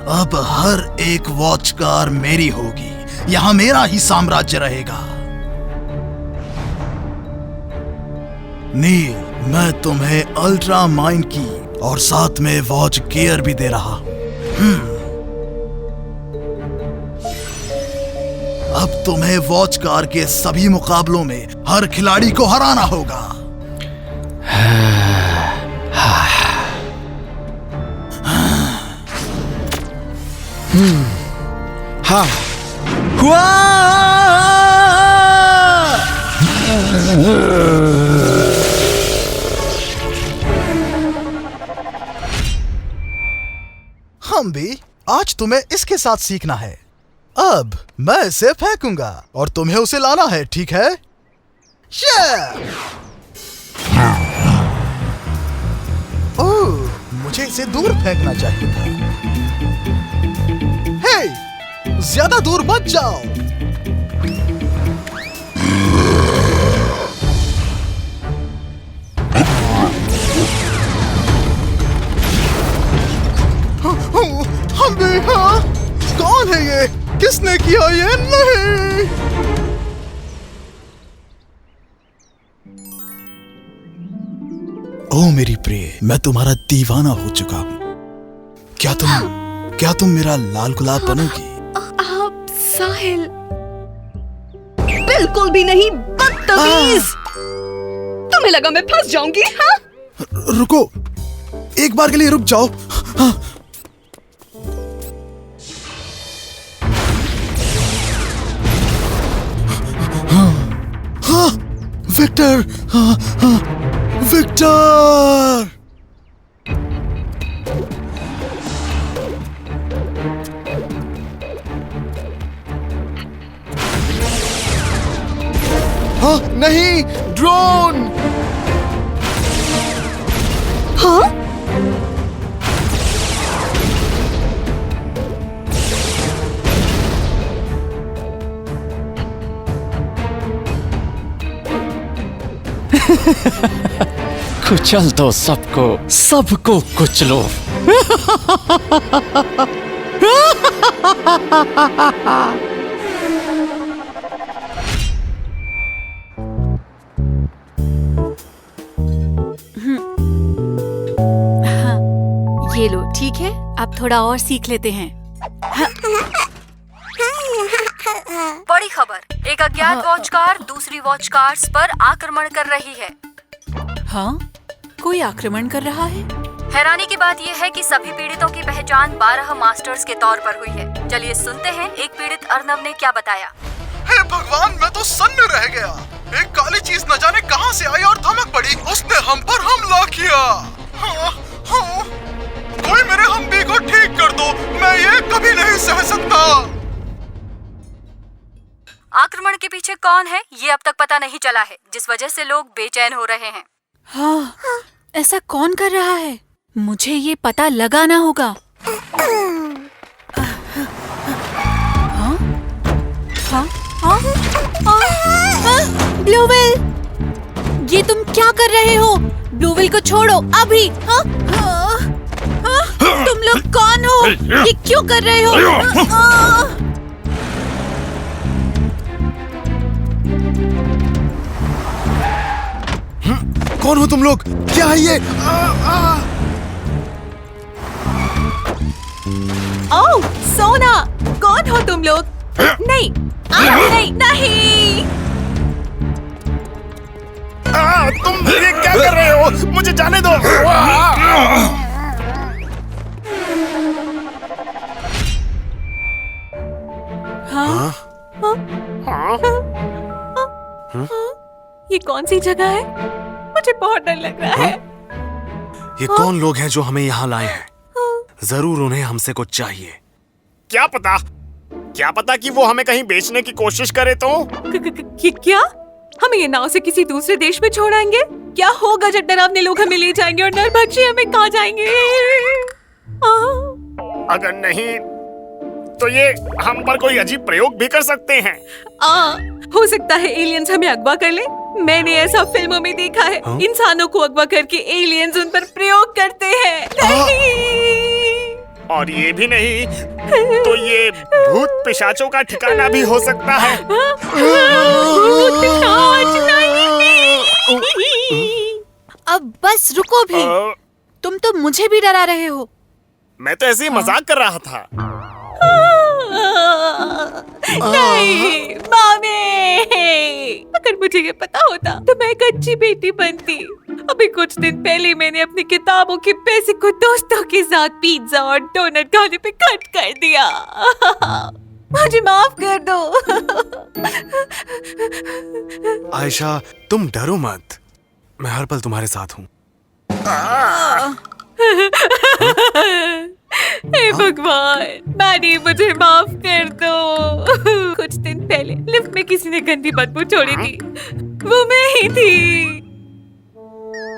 अब हर एक watch car मेरी होगी। यहाँ मेरा ही साम्राज्य रहेगा। नील, मैं तुम्हें अल्ट्रा माइंड की और साथ में वॉच गियर भी दे रहा हूं। अब तुम्हें वॉच कार के सभी मुकाबलों में हर खिलाड़ी को हराना होगा। हाँ। हम भी आज तुम्हें इसके साथ सीखना है। अब मैं इसे फेंकूंगा और तुम्हें उसे लाना है, ठीक है? ओह, मुझे इसे दूर फेंकना चाहिए था। हे, ज्यादा दूर मत जाओ। हम भी, हाँ? कौन है ये? किसने किया ये? नहीं। ओ मेरी प्रिय, मैं तुम्हारा दीवाना हो चुका हूँ। क्या तुम मेरा लाल गुलाब बनोगी? आप साहिल, बिल्कुल भी नहीं, बदतमीज। तुम्हें लगा मैं फंस जाऊंगी? हाँ? रुको, एक बार के लिए रुक जाओ। हाँ। हाँ, विक्टर, हाँ, हाँ, विक्टर! हाँ, नहीं, ड्रोन! हाँ? कुचल दो सबको कुचलो। ये लो, ठीक है? अब थोड़ा और सीख लेते हैं। बड़ी खबर, एक अज्ञात वॉच कार दूसरी वॉच कार्स पर आक्रमण कर रही है। हाँ? कोई आक्रमण कर रहा है? हैरानी की बात यह है कि सभी पीड़ितों की पहचान 12 मास्टर्स के तौर पर हुई है। चलिए सुनते हैं एक पीड़ित अर्नब ने क्या बताया। हे भगवान, मैं तो सन्न रह गया। एक काली चीज न जाने कहां से आई और धमक पड़ी। उसने हम पर हमला किया। हाँ, हाँ। कोई मेरे हम्बी को ठीक कर दो, मैं ये कभी नहीं सह सकता। आक्रमण के पीछे कौन है ये अब तक पता नहीं चला है, जिस वजह से लोग बेचैन हो रहे हैं। हाँ, ऐसा कौन कर रहा है? मुझे ये पता लगाना होगा। हाँ? हाँ? हाँ? ब्लूवेल, ये तुम क्या कर रहे हो? ब्लूवेल को छोड़ो अभी। हाँ? हाँ? तुम लोग कौन हो? ये क्यों कर रहे हो? कौन हो तुम लोग? क्या है ये? ओह, सोना, कौन हो तुम लोग? नहीं, नहीं, नहीं। तुम ये क्या कर रहे हो? मुझे जाने दो। हाँ? ये कौन सी जगह है? मुझे बहुत डर लग रहा है। ये कौन लोग हैं जो हमें यहाँ लाए हैं? जरूर उन्हें हमसे कुछ चाहिए। क्या पता कि वो हमें कहीं बेचने की कोशिश करे तो? क्या? हमें ये नाव से किसी दूसरे देश में छोड़ाएंगे? क्या होगा जब डरावने लोग हमें ले जाएंगे और नरभक्षी हमें खा जाएंगे? अगर नहीं तो ये हम पर कोई अजीब प्रयोग भी कर सकते हैं। हो सकता है एलियंस हमें अगवा कर ले। मैंने ऐसा फिल्मों में देखा है। इंसानों को अगवा करके एलियंस उन पर प्रयोग करते हैं। नहीं। और ये भी नहीं तो ये भूत पिशाचों का ठिकाना भी हो सकता है। अब बस रुको भी। तुम तो मुझे भी डरा रहे हो। मैं तो ऐसे ही मजाक कर रहा था। नहीं मामी, अगर मुझे ये पता होता तो मैं एक अच्छी बेटी बनती। अभी कुछ दिन पहले मैंने अपनी किताबों के पैसे को दोस्तों के साथ पिज्जा और डोनट खाने पे खर्च कर दिया। मुझे माफ कर दो। आयशा, तुम डरो मत, मैं हर पल तुम्हारे साथ हूँ। हे भगवान, मैडी मुझे माफ कर दो। कुछ दिन पहले लिफ्ट में किसी ने गंदी बदबू छोड़ी थी, वो मैं ही थी।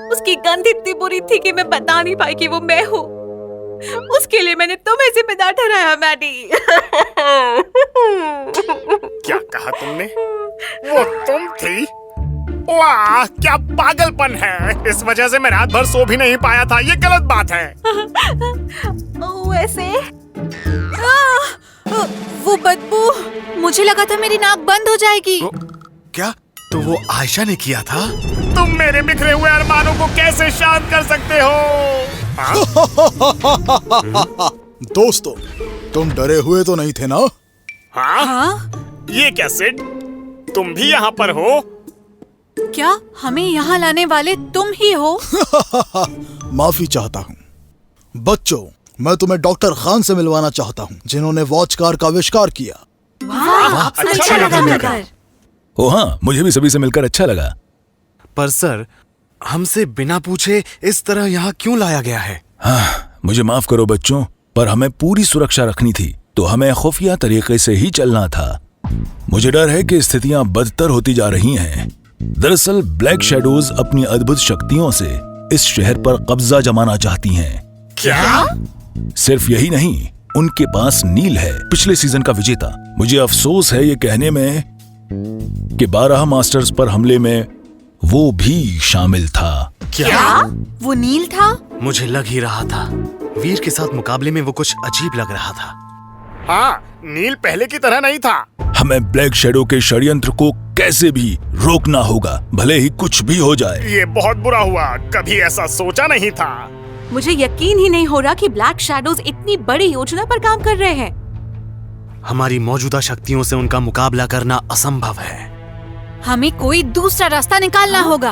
उसकी गंध इतनी बुरी थी कि मैं बता नहीं पाई कि वो मैं हूँ। उसके लिए मैंने तुम्हें जिम्मेदार ठहराया मैडी। क्या कहा तुमने? वो तुम थी? वाह, क्या पागलपन है। इस वजह से मैं रात भर सो भी नहीं पाया था। ये गलत बात है। वैसे वो बदबू, मुझे लगा था मेरी नाक बंद हो जाएगी। क्या? तो वो आयशा ने किया था? तुम मेरे बिखरे हुए अरमानों को कैसे शांत कर सकते हो? दोस्तों, तुम डरे हुए तो नहीं थे ना? हाँ? ये क्या सिड? तुम भी यहाँ पर हो? क्या हमें यहाँ लाने वाले तुम ही हो? माफी चाहता हूँ बच्चों, मैं तुम्हें डॉक्टर खान से मिलवाना चाहता हूँ, जिन्होंने वॉच कार का आविष्कार किया। अच्छा लगा मिलकर। ओ हाँ, मुझे भी सभी से मिलकर अच्छा लगा। पर सर, हमसे बिना पूछे इस तरह यहाँ क्यों लाया गया है? हाँ, मुझे माफ करो बच्चों, पर हमें पूरी सुरक्षा रखनी थी, तो हमें खुफिया तरीके से ही चलना था। मुझे डर है कि स्थितियां बदतर होती जा रही हैं। दरअसल ब्लैक शैडोज अपनी अद्भुत शक्तियों से इस शहर पर कब्जा जमाना चाहती हैं। क्या? सिर्फ यही नहीं, उनके पास नील है, पिछले सीजन का विजेता। मुझे अफसोस है ये कहने में कि 12 मास्टर्स पर हमले में वो भी शामिल था। क्या? वो नील था? मुझे लग ही रहा था। वीर के साथ मुकाबले में वो कुछ अजीब लग रहा था। हाँ, नील पहले की तरह नहीं था। हमें ब्लैक शैडो के षड्यंत्र को कैसे भी रोकना होगा, भले ही कुछ भी हो जाए। ये बहुत बुरा हुआ, कभी ऐसा सोचा नहीं था। मुझे यकीन ही नहीं हो रहा कि ब्लैक शैडोज इतनी बड़ी योजना पर काम कर रहे हैं। हमारी मौजूदा शक्तियों से उनका मुकाबला करना असंभव है। हमें कोई दूसरा रास्ता निकालना होगा।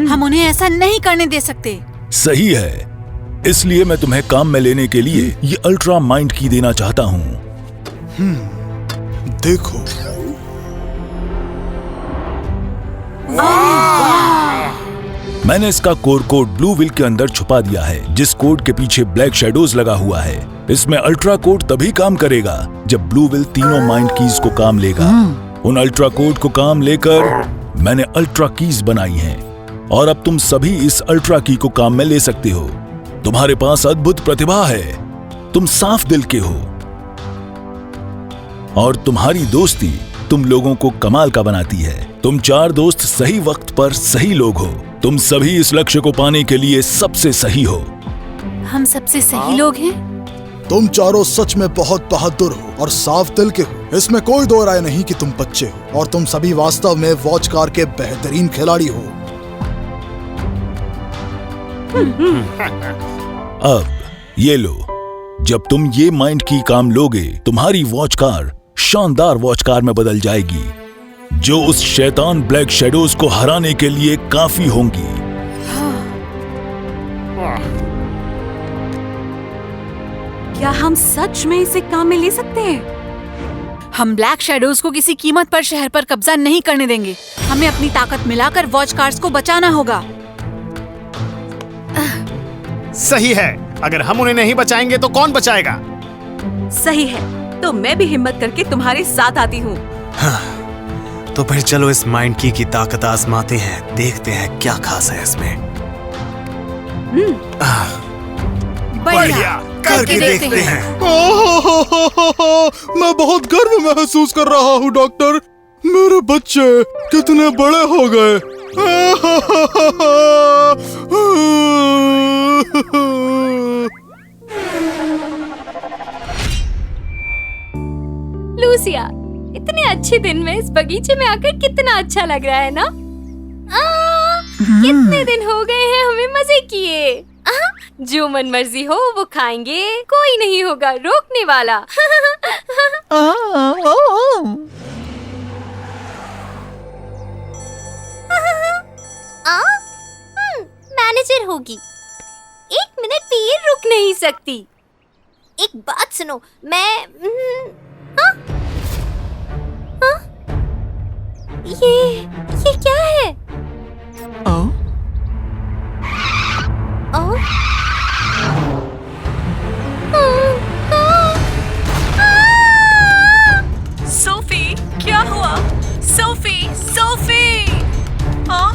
हम उन्हें ऐसा नहीं करने दे सकते। सही है, इसलिए मैं तुम्हें काम में लेने के लिए ये अल्ट्रा माइंड की देना चाहता हूँ। देखो, मैंने इसका कोड ब्लू व्हील के अंदर छुपा दिया है, जिस कोड के पीछे ब्लैक शैडोज लगा हुआ है। इसमें अल्ट्रा कोड तभी काम करेगा जब ब्लू व्हील तीनों माइंड कीज को काम लेगा। उन अल्ट्रा कोड को काम लेकर मैंने अल्ट्रा कीज बनाई हैं, और अब तुम सभी इस अल्ट्रा की को काम में ले सकते हो। तुम्हारे पास अद्भुत प्रतिभा है, तुम साफ दिल के हो, और तुम्हारी दोस्ती तुम लोगों को कमाल का बनाती है। तुम 4 दोस्त सही वक्त पर सही लोग हो। तुम सभी इस लक्ष्य को पाने के लिए सबसे सही हो। हम सबसे सही लोग हैं। तुम चारों सच में बहुत बहादुर हो और साफ दिल के हो। इसमें कोई दो राय नहीं कि तुम बच्चे हो, और तुम सभी वास्तव में वॉच कार के बेहतरीन खिलाड़ी हो। अब ये लो, जब तुम ये माइंड की काम लोगे, तुम्हारी वॉच कार शानदार वॉच कार में बदल जाएगी, जो उस शैतान ब्लैक शैडोज को हराने के लिए काफी होंगी। क्या हम सच में इसे काम में ले सकते हैं? हम ब्लैक शैडोज को किसी कीमत पर शहर पर कब्जा नहीं करने देंगे। हमें अपनी ताकत मिलाकर वॉच कार्स को बचाना होगा। सही है, अगर हम उन्हें नहीं बचाएंगे तो कौन बचाएगा? सही है, तो मैं भी हिम्मत करके तुम्हारे साथ आती हूँ। तो फिर चलो इस माइंड की ताकत आजमाते हैं, देखते हैं क्या खास है इसमें। बढ़िया, करके देखते हैं। मैं बहुत गर्व महसूस कर रहा हूँ डॉक्टर। मेरे बच्चे कितने बड़े हो गए। लूसिया, इतने अच्छे दिन में इस बगीचे में आकर कितना अच्छा लग रहा है ना। कितने दिन हो गए हैं हमें मजे किए। जो मन मर्जी हो वो खाएंगे, कोई नहीं होगा रोकने वाला। मैनेजर होगी, 1 मिनट भी ये रुक नहीं सकती। एक बात सुनो, मैं ये क्या है? सोफी, क्या हुआ? Sophie, Sophie! हाँ?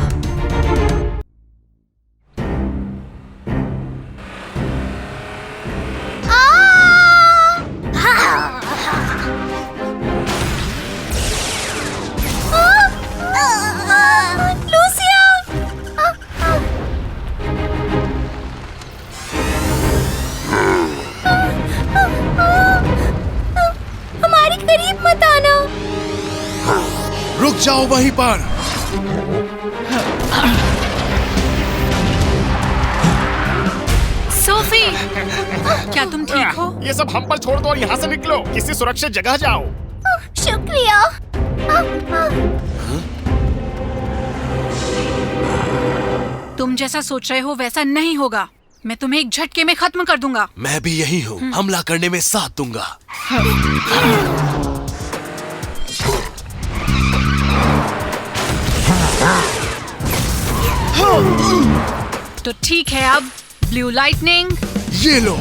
हमारे करीब मत आना। रुक जाओ वहीं पर। सोफी, क्या तुम ठीक हो? ये सब हम पर छोड़ दो और यहाँ से निकलो, किसी सुरक्षित जगह जाओ। शुक्रिया। तुम जैसा सोच रहे हो वैसा नहीं होगा। मैं तुम्हें एक झटके में खत्म कर दूंगा। मैं भी यही हूँ, हमला करने में साथ दूंगा। तो ठीक है, अब ब्लू लाइटनिंग, ये लो,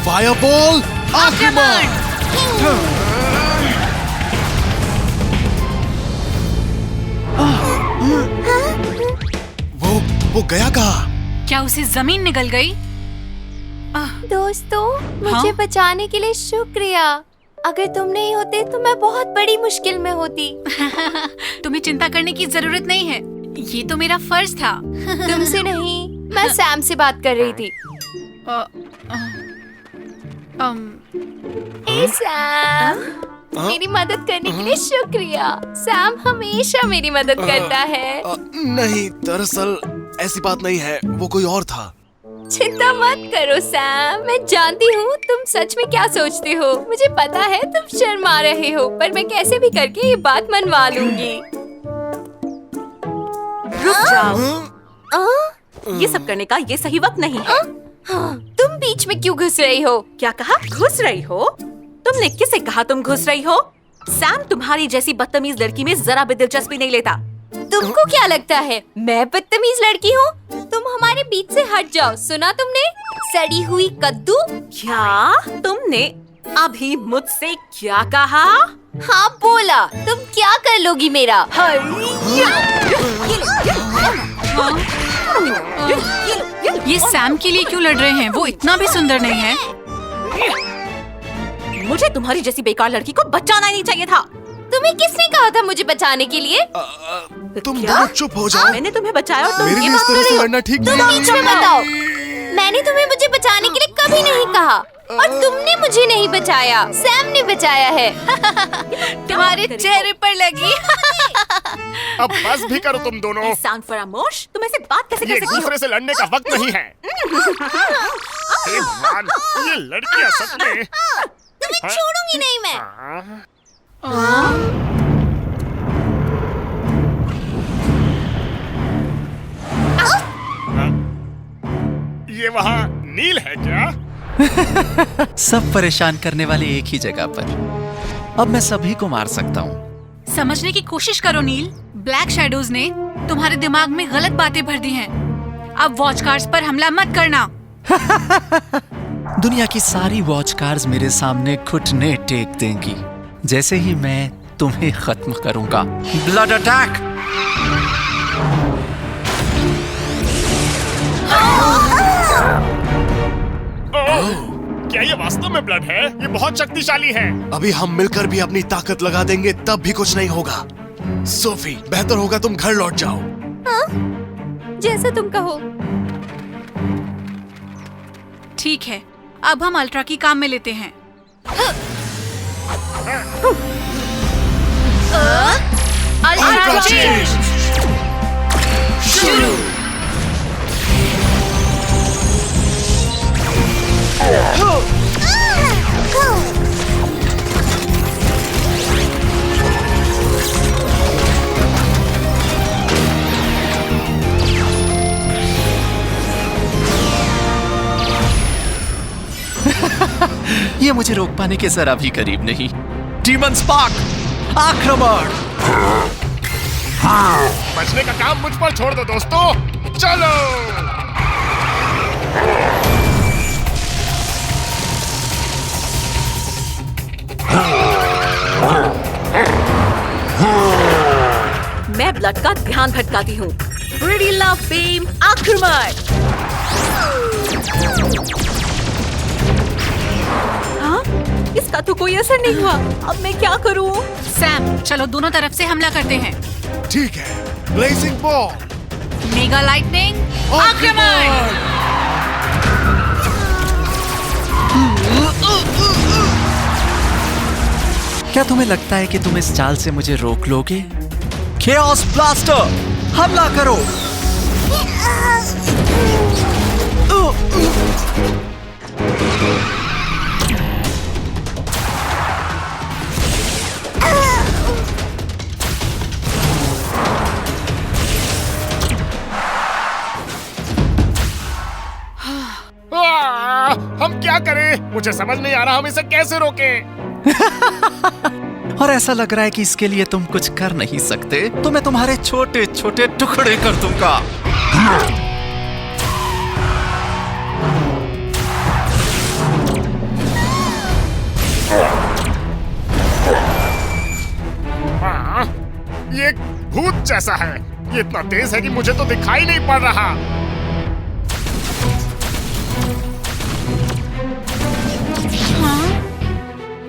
फायरबॉल, आक्रमण! वो गया कहाँ? क्या उसे जमीन निगल गई? दोस्तों, मुझे बचाने के लिए शुक्रिया। अगर तुम नहीं होते तो मैं बहुत बड़ी मुश्किल में होती। तुम्हें चिंता करने की जरूरत नहीं है, ये तो मेरा फर्ज था। तुमसे नहीं, मैं सैम से बात कर रही थी। ए सैम, मेरी मदद करने के लिए शुक्रिया। सैम हमेशा मेरी मदद करता है। नहीं, दरअसल ऐसी बात नहीं है, वो कोई और था। चिंता मत करो सैम, मैं जानती हूँ तुम सच में क्या सोचते हो। मुझे पता है तुम शर्मा रहे हो, पर मैं कैसे भी करके ये बात मनवा लूंगी। रुक जाओ, ये सब करने का ये सही वक्त नहीं है। तुम बीच में क्यों घुस रही हो? क्या कहा? घुस रही हो? तुमने किसे कहा तुम घुस रही हो? सैम तुम्हारी जैसी बदतमीज लड़की में जरा भी दिलचस्पी नहीं लेता। तुमको क्या लगता है मैं बदतमीज लड़की हूँ? तुम हमारे बीच से हट जाओ। सुना तुमने? सड़ी हुई कद्दू। क्या तुमने अभी मुझसे क्या कहा? हाँ बोला। तुम क्या कर लोगी मेरा? ये सैम के लिए क्यों लड़ रहे हैं? वो इतना भी सुंदर नहीं है। मुझे तुम्हारी जैसी बेकार लड़की को बचाना नहीं चाहिए था। तुम्हें किसने कहा था मुझे बचाने के लिए? तुम दोनों चुप हो जाओ। मैंने तुम्हें बचाया और तुम मेरे ये लिए इस बात तरह कर से रही हो। लड़ना ठीक तुम नहीं। बीच में बताओ। मैंने तुम्हें मुझे बचाने के लिए कभी नहीं कहा, और तुमने मुझे नहीं बचाया, सैम ने बचाया है। तुम्हारे चेहरे पर लगी। अब बस भी करो तुम दोनों। साउंड फरामोश, तुम ऐसे बात कैसे कर ये सकती हो? दूसरे से लड़ने का वक्त नहीं है। हे भगवान, ये लड़कियां सच में। तुम्हें छोड़ूंगी नहीं मैं। ये वहाँ नील है क्या? सब परेशान करने वाले एक ही जगह पर। अब मैं सभी को मार सकता हूँ। समझने की कोशिश करो नील, ब्लैक शैडोज ने तुम्हारे दिमाग में गलत बातें भर दी हैं। अब वॉच कार्स पर हमला मत करना। दुनिया की सारी वॉच कार्स मेरे सामने घुटने टेक देंगी जैसे ही मैं तुम्हें खत्म करूंगा। Blood attack! क्या ये वास्तव में ब्लड है? ये बहुत शक्तिशाली है। अभी हम मिलकर भी अपनी ताकत लगा देंगे, तब भी कुछ नहीं होगा। सोफी, बेहतर होगा तुम घर लौट जाओ। जैसा तुम कहो। ठीक है, अब हम अल्ट्रा की काम में लेते हैं। अल्ट्रा चेंज शुरू। ये मुझे रोक पाने के जरा भी करीब नहीं। डीमन स्पार्क आक्रमण। बचने का काम मुझ पर छोड़ दो दोस्तों, चलो। मैं ब्लड का ध्यान भटकाती हूँ। प्रिटी लव बीम आक्रमण। हाँ? इसका तो कोई असर नहीं हुआ। अब मैं क्या करूँ? सैम, चलो दोनों तरफ से हमला करते हैं। ठीक है, ब्लेजिंग बॉल, मेगा लाइटनिंग आक्रमण। क्या तुम्हें लगता है कि तुम इस चाल से मुझे रोक लोगे? केओस ब्लास्टर हमला करो। हम क्या करें? मुझे समझ नहीं आ रहा हम इसे कैसे रोकें। और ऐसा लग रहा है कि इसके लिए तुम कुछ कर नहीं सकते, तो मैं तुम्हारे छोटे छोटे टुकड़े कर दूंगा। ये एक भूत जैसा है। ये इतना तेज है कि मुझे तो दिखाई नहीं पड़ रहा।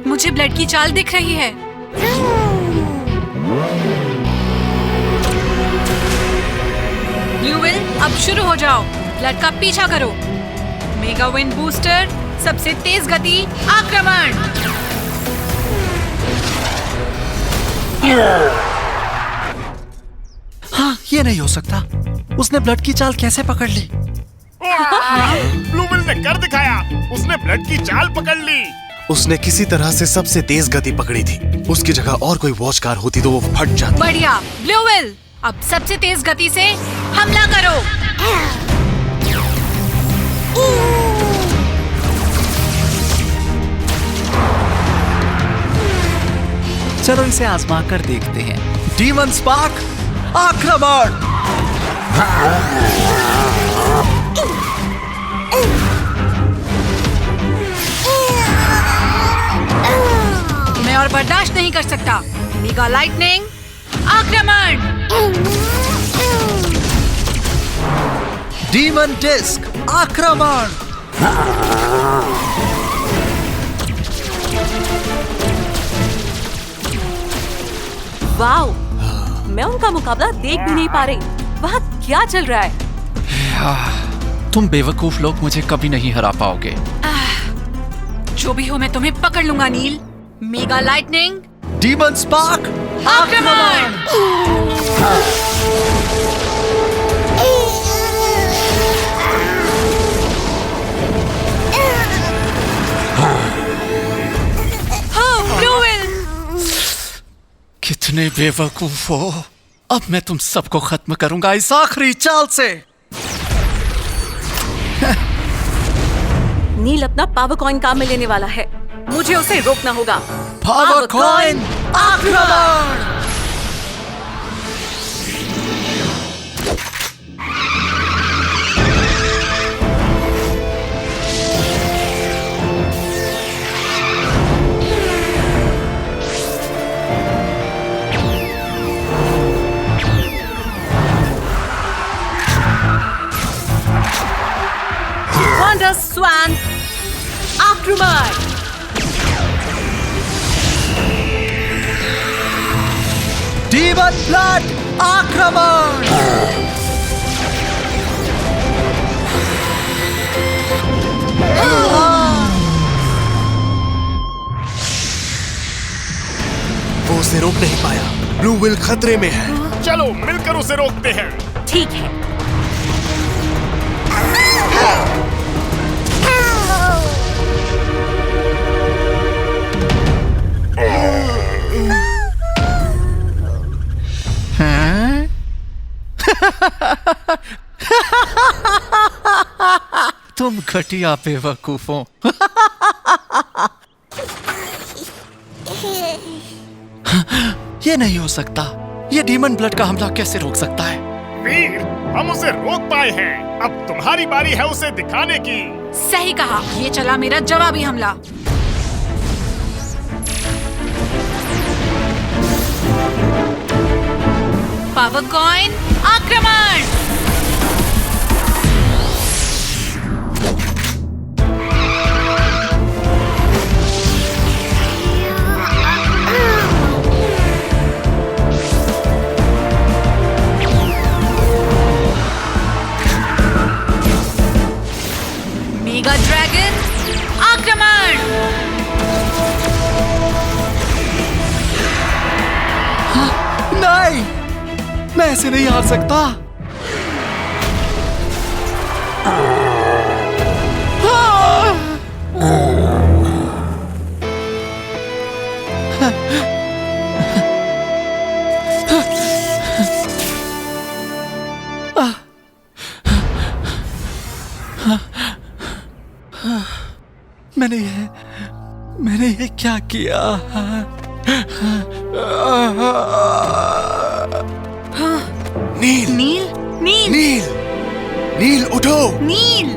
मुझे ब्लड की चाल दिख रही है। ब्लू विल, अब शुरू हो जाओ। ब्लड का पीछा करो। मेगा विंड बूस्टर, सबसे तेज गति आक्रमण। हाँ, ये नहीं हो सकता। उसने ब्लड की चाल कैसे पकड़ ली? ब्लू विल ने कर दिखाया। उसने ब्लड की चाल पकड़ ली। उसने किसी तरह से सबसे तेज गति पकड़ी थी। उसकी जगह और कोई वॉच कार होती तो वो फट जाती। बढ़िया ब्लू विल, अब सबसे तेज गति से हमला करो। चलो इसे आजमा कर देखते हैं। डीमन स्पार्क आक्रमण। मैं और बर्दाश्त नहीं कर सकता। मेगा लाइटनिंग आक्रमण। डीमन डिस्क आक्रमण। वाओ, मैं उनका मुकाबला देख भी नहीं पा रही। वहाँ क्या चल रहा है? तुम बेवकूफ लोग मुझे कभी नहीं हरा पाओगे। जो भी हो मैं तुम्हें पकड़ लूंगा नील। मेगा लाइटनिंग डीमन स्पार्क आक्रमण। ब्लू विल, कितने बेवकूफ हो। अब मैं तुम सबको खत्म करूंगा इस आखिरी चाल से। नील अपना पावर कॉइन काम में लेने वाला है। मुझे उसे रोकना होगा। पावर कॉइन आक्रमण। वंडर स्वान आक्रमण। डीमन ब्लड आक्रमण। वो उसे रोक नहीं पाया। ब्लू व्हेल खतरे में है। चलो मिलकर उसे रोकते हैं। ठीक है। तुम घटिया बेवकूफों। ये नहीं हो सकता। ये डीमन ब्लड का हमला कैसे रोक सकता है? वीर, हम उसे रोक पाए हैं। अब तुम्हारी बारी है उसे दिखाने की। सही कहा। ये चला मेरा जवाबी हमला। पावर कॉइन आक्रमण। मेगा ड्रैगन आक्रमण। नहीं, मैं ऐसे नहीं हार सकता। मैंने ये क्या किया? नील नील नील नील नील उठो। नील